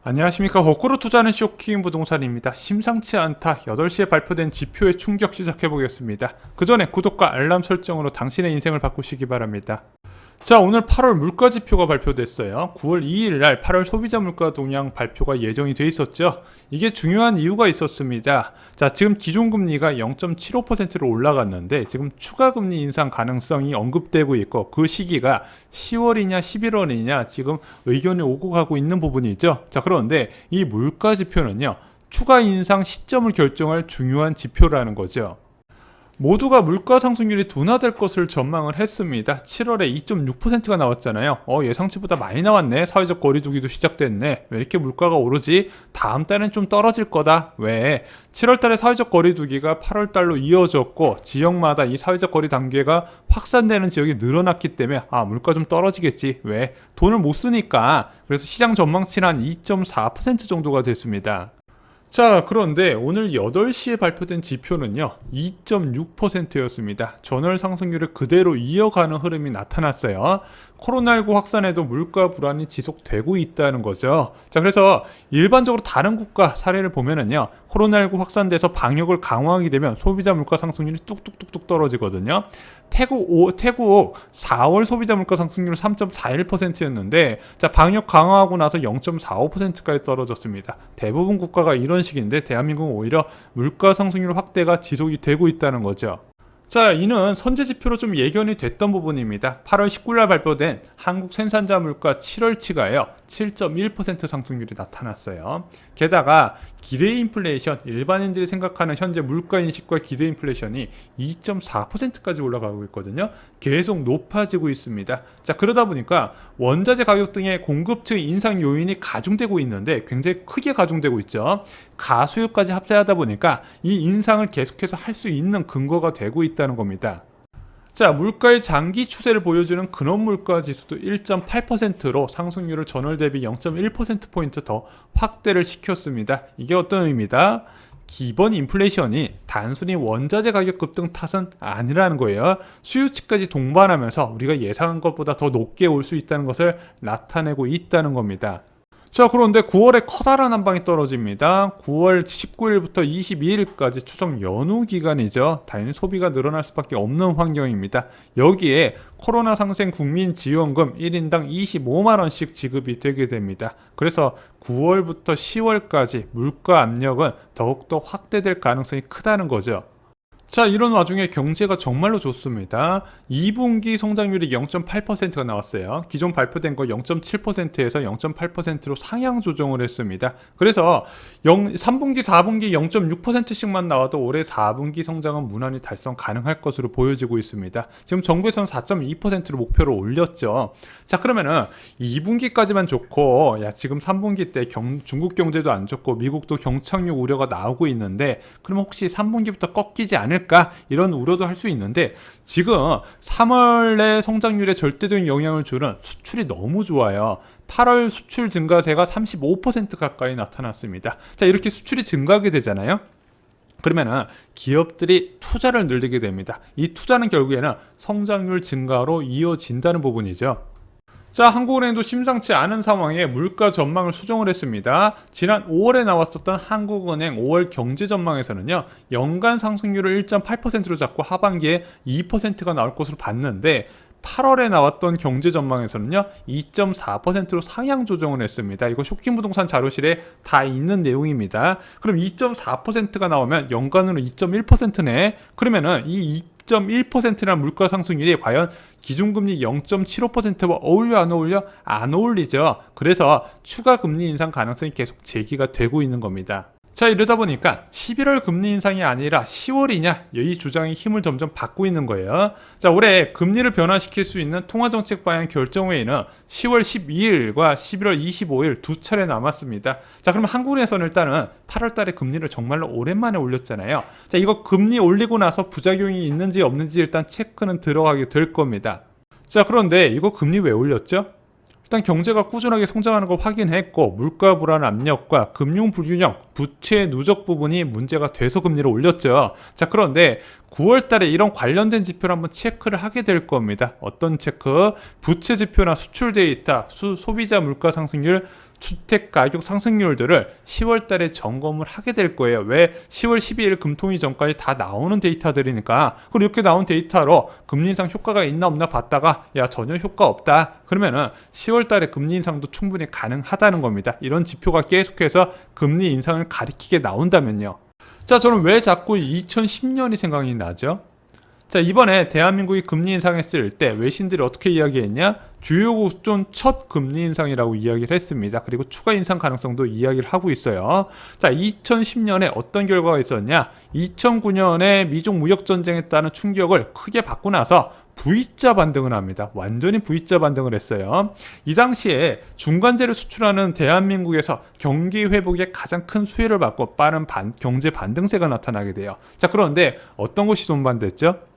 안녕하십니까. 거꾸로 투자하는 쇼킹 부동산입니다. 심상치 않다. 8시에 발표된 지표의 충격 시작해보겠습니다. 그 전에 구독과 알람 설정으로 당신의 인생을 바꾸시기 바랍니다. 자, 오늘 8월 물가 지표가 발표됐어요. 9월 2일 날 8월 소비자 물가 동향 발표가 예정이 돼 있었죠. 이게 중요한 이유가 있었습니다. 자, 지금 기준금리가 0.75%로 올라갔는데 지금 추가 금리 인상 가능성이 언급되고 있고, 그 시기가 10월이냐 11월이냐 지금 의견이 오고 가고 있는 부분이죠. 자, 그런데 이 물가 지표는요, 추가 인상 시점을 결정할 중요한 지표라는 거죠. 모두가 물가 상승률이 둔화될 것을 전망을 했습니다. 7월에 2.6%가 나왔잖아요. 예상치보다 많이 나왔네. 사회적 거리두기도 시작됐네. 왜 이렇게 물가가 오르지? 다음 달엔 좀 떨어질 거다. 왜? 7월 달에 사회적 거리두기가 8월 달로 이어졌고, 지역마다 이 사회적 거리 단계가 확산되는 지역이 늘어났기 때문에 물가 좀 떨어지겠지. 왜? 돈을 못 쓰니까. 그래서 시장 전망치는 한 2.4% 정도가 됐습니다. 자, 그런데 오늘 8시에 발표된 지표는요 2.6%였습니다. 전월 상승률을 그대로 이어가는 흐름이 나타났어요. 코로나19 확산에도 물가 불안이 지속되고 있다는 거죠. 자, 그래서 일반적으로 다른 국가 사례를 보면은요, 코로나19 확산돼서 방역을 강화하게 되면 소비자 물가 상승률이 뚝뚝뚝뚝 떨어지거든요. 태국 4월 소비자 물가 상승률 3.41%였는데, 자, 방역 강화하고 나서 0.45%까지 떨어졌습니다. 대부분 국가가 이런 식인데 대한민국은 오히려 물가 상승률 확대가 지속이 되고 있다는 거죠. 자, 이는 선제 지표로 좀 예견이 됐던 부분입니다. 8월 19일 날 발표된 한국 생산자 물가 7월치가요 7.1% 상승률이 나타났어요. 게다가 기대 인플레이션, 일반인들이 생각하는 현재 물가 인식과 기대 인플레이션이 2.4%까지 올라가고 있거든요. 계속 높아지고 있습니다. 자, 그러다 보니까 원자재 가격 등의 공급층 인상 요인이 가중되고 있는데, 굉장히 크게 가중되고 있죠. 가수요까지 합세하다 보니까 이 인상을 계속해서 할 수 있는 근거가 되고 있다는 겁니다. 자, 물가의 장기 추세를 보여주는 근원물가 지수도 1.8%로 상승률을 전월 대비 0.1%포인트 더 확대를 시켰습니다. 이게 어떤 의미다? 기본 인플레이션이 단순히 원자재 가격 급등 탓은 아니라는 거예요. 수요치까지 동반하면서 우리가 예상한 것보다 더 높게 올 수 있다는 것을 나타내고 있다는 겁니다. 자, 그런데 9월에 커다란 한 방이 떨어집니다. 9월 19일부터 22일까지 추석 연휴 기간이죠. 당연히 소비가 늘어날 수밖에 없는 환경입니다. 여기에 코로나 상생 국민지원금 1인당 25만원씩 지급이 되게 됩니다. 그래서 9월부터 10월까지 물가 압력은 더욱더 확대될 가능성이 크다는 거죠. 자, 이런 와중에 경제가 정말로 좋습니다. 2분기 성장률이 0.8%가 나왔어요. 기존 발표된 거 0.7%에서 0.8%로 상향 조정을 했습니다. 그래서 3분기, 4분기 0.6%씩만 나와도 올해 4분기 성장은 무난히 달성 가능할 것으로 보여지고 있습니다. 지금 정부에서는 4.2%로 목표를 올렸죠. 자, 그러면은 2분기까지만 좋고, 지금 3분기 때 중국 경제도 안 좋고 미국도 경착륙 우려가 나오고 있는데, 그럼 혹시 3분기부터 꺾이지 않을까? 이런 우려도 할 수 있는데, 지금 3월의 성장률에 절대적인 영향을 주는 수출이 너무 좋아요. 8월 수출 증가세가 35% 가까이 나타났습니다. 자, 이렇게 수출이 증가하게 되잖아요. 그러면은 기업들이 투자를 늘리게 됩니다. 이 투자는 결국에는 성장률 증가로 이어진다는 부분이죠. 자, 한국은행도 심상치 않은 상황에 물가 전망을 수정을 했습니다. 지난 5월에 나왔었던 한국은행 5월 경제 전망에서는요, 연간 상승률을 1.8%로 잡고 하반기에 2%가 나올 것으로 봤는데, 8월에 나왔던 경제 전망에서는요 2.4%로 상향 조정을 했습니다. 이거 쇼킹 부동산 자료실에 다 있는 내용입니다. 그럼 2.4%가 나오면 연간으로 2.1%네. 그러면은 이 2.1%라는 물가 상승률이 과연 기준금리 0.75%와 어울려 안 어울려? 안 어울리죠. 그래서 추가 금리 인상 가능성이 계속 제기가 되고 있는 겁니다. 자, 이러다 보니까 11월 금리 인상이 아니라 10월이냐, 이 주장이 힘을 점점 받고 있는 거예요. 자, 올해 금리를 변화시킬 수 있는 통화정책 방향 결정회의는 10월 12일과 11월 25일 두 차례 남았습니다. 자, 그럼 한국에서는 일단은 8월 달에 금리를 정말로 오랜만에 올렸잖아요. 자, 이거 금리 올리고 나서 부작용이 있는지 없는지 일단 체크는 들어가게 될 겁니다. 자, 그런데 이거 금리 왜 올렸죠? 일단 경제가 꾸준하게 성장하는 걸 확인했고 물가 불안 압력과 금융 불균형, 부채 누적 부분이 문제가 돼서 금리를 올렸죠. 자, 그런데 9월 달에 이런 관련된 지표를 한번 체크를 하게 될 겁니다. 어떤 체크? 부채 지표나 수출 데이터, 소비자 물가 상승률, 주택 가격 상승률들을 10월 달에 점검을 하게 될 거예요. 왜? 10월 12일 금통위 전까지 다 나오는 데이터들이니까. 그리고 이렇게 나온 데이터로 금리 인상 효과가 있나 없나 봤다가 야, 전혀 효과 없다. 그러면은 10월 달에 금리 인상도 충분히 가능하다는 겁니다. 이런 지표가 계속해서 금리 인상을 가리키게 나온다면요. 자, 저는 왜 자꾸 2010년이 생각이 나죠? 자, 이번에 대한민국이 금리 인상했을 때 외신들이 어떻게 이야기했냐? 주요 국존 첫 금리 인상이라고 이야기를 했습니다. 그리고 추가 인상 가능성도 이야기를 하고 있어요. 자, 2010년에 어떤 결과가 있었냐? 2009년에 미중 무역 전쟁에 따른 충격을 크게 받고 나서 V자 반등을 합니다. 완전히 V자 반등을 했어요. 이 당시에 중간재를 수출하는 대한민국에서 경기 회복에 가장 큰 수혜를 받고 빠른 경제 반등세가 나타나게 돼요. 자, 그런데 어떤 것이 동반됐죠?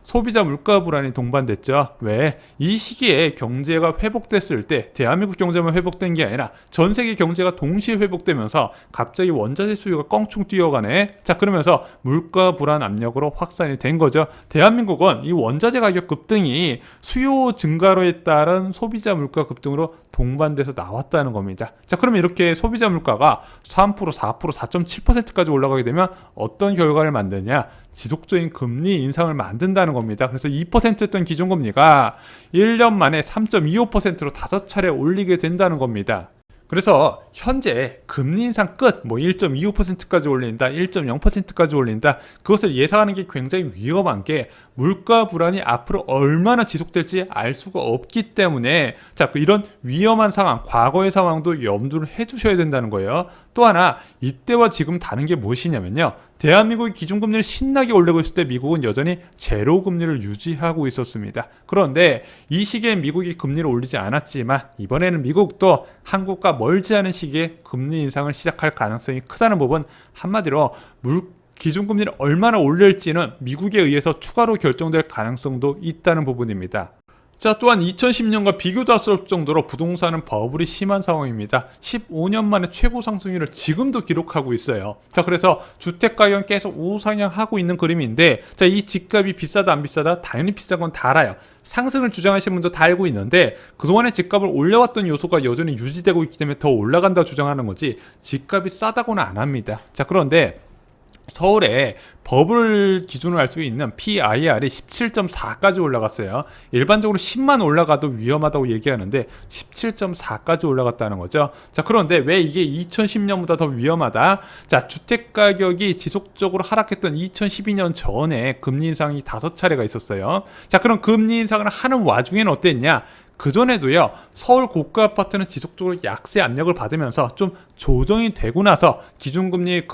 소비자 물가 불안이 동반됐죠. 왜? 이 시기에 경제가 회복됐을 때 대한민국 경제만 회복된 게 아니라 전 세계 경제가 동시에 회복되면서 갑자기 원자재 수요가 껑충 뛰어가네. 자, 그러면서 물가 불안 압력으로 확산이 된 거죠. 대한민국은 이 원자재 가격 급등이 수요 증가로에 따른 소비자 물가 급등으로 동반돼서 나왔다는 겁니다. 자, 그러면 이렇게 소비자 물가가 3%, 4%, 4.7%까지 올라가게 되면 어떤 결과를 만드냐? 지속적인 금리 인상을 만든다는 겁니다. 그래서 2%였던 기준금리가 1년 만에 3.25%로 5차례 올리게 된다는 겁니다. 그래서 현재 금리 인상 끝, 1.25%까지 올린다, 1.0%까지 올린다. 그것을 예상하는 게 굉장히 위험한 게 물가 불안이 앞으로 얼마나 지속될지 알 수가 없기 때문에 자, 이런 위험한 상황, 과거의 상황도 염두를 해두셔야 된다는 거예요. 또 하나, 이때와 지금 다른 게 무엇이냐면요. 대한민국이 기준금리를 신나게 올리고 있을 때 미국은 여전히 제로 금리를 유지하고 있었습니다. 그런데 이 시기에 미국이 금리를 올리지 않았지만 이번에는 미국도 한국과 멀지 않은 시기에 금리 인상을 시작할 가능성이 크다는 부분, 한마디로 기준금리를 얼마나 올릴지는 미국에 의해서 추가로 결정될 가능성도 있다는 부분입니다. 자, 또한 2010년과 비교도 할 수 없을 정도로 부동산은 버블이 심한 상황입니다. 15년 만에 최고 상승률을 지금도 기록하고 있어요. 자, 그래서 주택 가격은 계속 우상향하고 있는 그림인데, 자, 이 집값이 비싸다 안 비싸다? 당연히 비싼 건 다 알아요. 상승을 주장하시는 분도 다 알고 있는데 그동안에 집값을 올려왔던 요소가 여전히 유지되고 있기 때문에 더 올라간다고 주장하는 거지 집값이 싸다고는 안 합니다. 자, 그런데 서울에 버블 기준으로 알 수 있는 PIR이 17.4까지 올라갔어요. 일반적으로 10만 올라가도 위험하다고 얘기하는데 17.4까지 올라갔다는 거죠. 자, 그런데 왜 이게 2010년보다 더 위험하다? 자, 주택 가격이 지속적으로 하락했던 2012년 전에 금리 인상이 5차례가 있었어요. 자, 그럼 금리 인상을 하는 와중에는 어땠냐? 그전에도요, 서울 고가 아파트는 지속적으로 약세 압력을 받으면서 좀 조정이 되고 나서 기준금리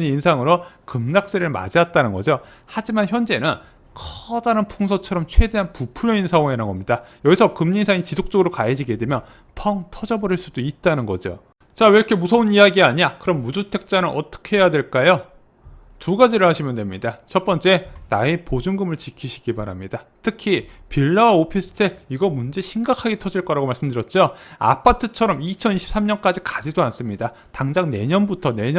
인상으로 급락세를 맞이했다는 거죠. 하지만 현재는 커다란 풍서처럼 최대한 부풀려 있는 상황이라는 겁니다. 여기서 금리 인상이 지속적으로 가해지게 되면 펑 터져버릴 수도 있다는 거죠. 자, 왜 이렇게 무서운 이야기 아니야? 그럼 무주택자는 어떻게 해야 될까요? 두 가지를 하시면 됩니다. 첫 번째, 나의 보증금을 지키시기 바랍니다. 특히 빌라와 오피스텔, 이거 문제 심각하게 터질 거라고 말씀드렸죠. 아파트처럼 2023년까지 가지도 않습니다. 당장 내년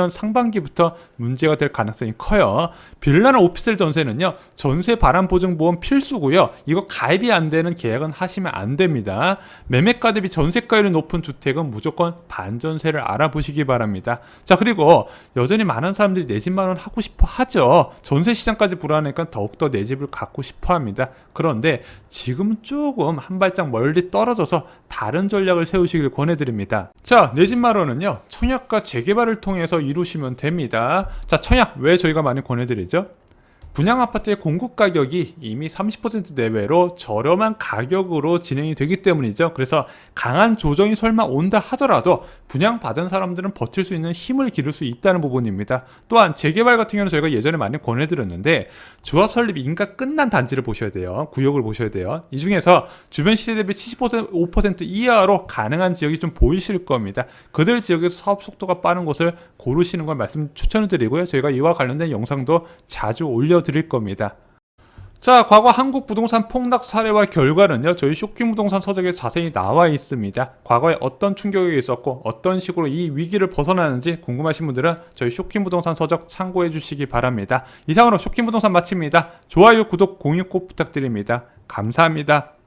상반기부터 문제가 될 가능성이 커요. 빌라나 오피스텔 전세는요, 전세 발안 보증보험 필수고요. 이거 가입이 안 되는 계약은 하시면 안 됩니다. 매매가 대비 전세가율이 높은 주택은 무조건 반전세를 알아보시기 바랍니다. 자, 그리고 여전히 많은 사람들이 내 집 마련 하고 싶어 하죠. 전세 시장까지 불안하니까 더욱더 내 집을 갖고 싶어 합니다. 그런데 지금은 조금 한 발짝 멀리 떨어져서 다른 전략을 세우시길 권해드립니다. 자, 내 집 마련은요, 청약과 재개발을 통해서 이루시면 됩니다. 자, 청약 왜 저희가 많이 권해드리죠? 분양 아파트의 공급 가격이 이미 30% 내외로 저렴한 가격으로 진행이 되기 때문이죠. 그래서 강한 조정이 설마 온다 하더라도 분양받은 사람들은 버틸 수 있는 힘을 기를 수 있다는 부분입니다. 또한 재개발 같은 경우는 저희가 예전에 많이 권해드렸는데 조합 설립 인가 끝난 단지를 보셔야 돼요. 구역을 보셔야 돼요. 이 중에서 주변 시세 대비 70%, 5% 이하로 가능한 지역이 좀 보이실 겁니다. 그들 지역에서 사업 속도가 빠른 곳을 고르시는 걸 추천을 드리고요. 저희가 이와 관련된 영상도 자주 올려드릴 겁니다. 자, 과거 한국 부동산 폭락 사례와 결과는요, 저희 쇼킹 부동산 서적에 자세히 나와 있습니다. 과거에 어떤 충격이 있었고 어떤 식으로 이 위기를 벗어나는지 궁금하신 분들은 저희 쇼킹 부동산 서적 참고해 주시기 바랍니다. 이상으로 쇼킹 부동산 마칩니다. 좋아요, 구독, 공유 꼭 부탁드립니다. 감사합니다.